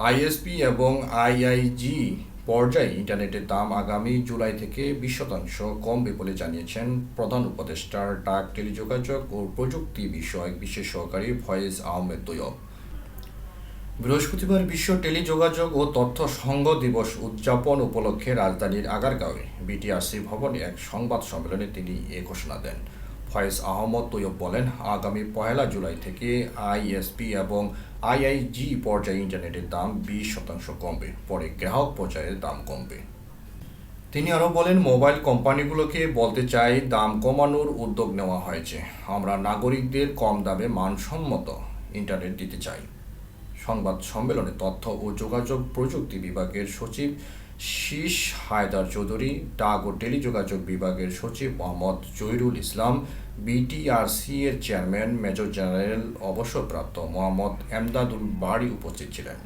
ISP এবং IIG পর্যায়ে ইন্টারনেটের দাম আগামী জুলাই থেকে 20% কমবে বলে জানিয়েছেন প্রধান উপদেষ্টার ডাক, টেলিযোগাযোগ ও প্রযুক্তি বিষয়ক বিশেষ সহকারী ফয়েজ আহমেদ তৈয়ব। বৃহস্পতিবার বিশ্ব টেলিযোগাযোগ ও তথ্য সংঘ দিবস উদযাপন উপলক্ষে রাজধানীর আগারগাঁওয়ে বিটিআরসি ভবনে এক সংবাদ সম্মেলনে তিনি এ ঘোষণা দেন। ফয়েজ আহমদ তৈয়ব বলেন, আগামী 1 জুলাই থেকে আইএসপি এবং আইআইজি পর্যায়ে ইন্টারনেটের দাম 20% কমবে, পরে গ্রাহক পর্যায়ে দাম কমবে। তিনি আরও বলেন, মোবাইল কোম্পানিগুলোকে বলতে চাই, দাম কমানোর উদ্যোগ নেওয়া হয়েছে। আমরা নাগরিকদের কম দামে মানসম্মত ইন্টারনেট দিতে চাই। সংবাদ সম্মেলনে তথ্য ও যোগাযোগ প্রযুক্তি বিভাগের সচিব শীষ হায়দার চৌধুরী, ডাক ও টেলিযোগাযোগ বিভাগের সচিব মোহাম্মদ জহিরুল ইসলাম, বিটিআরসি এর চেয়ারম্যান মেজর জেনারেল অবসরপ্রাপ্ত মোহাম্মদ এমদাদুল বারী উপস্থিত ছিলেন।